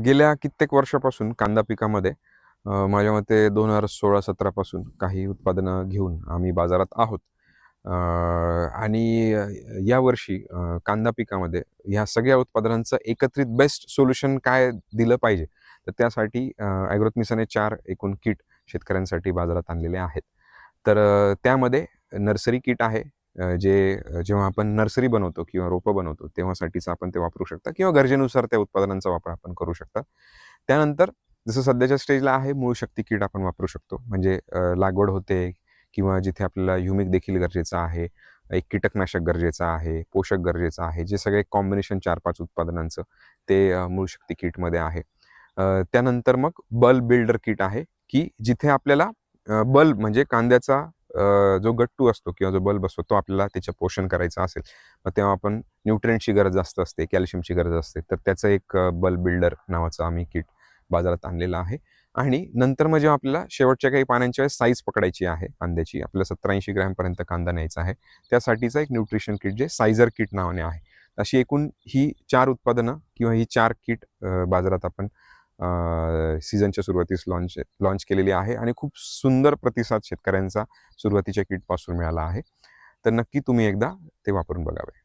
गेल्या कित्येक वर्षापासून कांदा पिकामध्ये माझ्या मते 2016-17 पासून काही उत्पादनं घेऊन आम्ही बाजारात आहोत. आणि यावर्षी कांदा पिकामध्ये ह्या सगळ्या उत्पादनांचं एकत्रित बेस्ट सोल्युशन काय दिलं पाहिजे, तर त्यासाठी ॲग्रोथमिसने 4 एकूण किट शेतकऱ्यांसाठी बाजारात आणलेले आहेत. तर त्यामध्ये नर्सरी किट आहे, जेव्हा आपण नर्सरी बनवतो किंवा रोपं बनवतो तेव्हासाठीचं आपण ते वापरू शकता किंवा गरजेनुसार त्या उत्पादनांचा वापर आपण करू शकता. त्यानंतर जसं सध्याच्या स्टेजला आहे मूळ शक्ती किट आपण वापरू शकतो. म्हणजे लागवड होते किंवा जिथे आपल्याला ह्युमिक देखील गरजेचं आहे, एक कीटकनाशक गरजेचं आहे, पोषक गरजेचं आहे, जे सगळे कॉम्बिनेशन 4-5 उत्पादनांचं ते मूळ शक्ती किटमध्ये आहे. त्यानंतर मग बल्ब बिल्डर किट आहे, की जिथे आपल्याला बल्ब म्हणजे कांद्याचा जो गट्टू असतो किंवा जो बल्ब असतो तो आपल्याला त्याचं पोषण करायचं असेल, मग तेव्हा आपण न्यूट्रिएंटची गरज जास्त असते, कॅल्शियमची गरज असते, तर त्याचं एक बल्ब बिल्डर नावाचं आम्ही किट बाजारात आणलेलं आहे. आणि नंतर मग जेव्हा आपल्याला शेवटच्या काही पाण्याच्या वेळेस साईज पकडायची आहे कांद्याची, आपल्याला 70-80 ग्रॅमपर्यंत कांदा न्यायचा आहे, त्यासाठीचं एक न्यूट्रिशन किट जे सायझर किट नावाने आहे. अशी एकूण ही 4 उत्पादनं किंवा ही 4 किट बाजारात आपण सीझनच्या सुरुवातीस लॉन्च केलेली आहे आणि खूप सुंदर प्रतिसाद शेतकऱ्यांचा सुरुवातीच्या किटपासून मिळाला आहे. तर नक्की तुम्ही एकदा ते वापरून बघावे.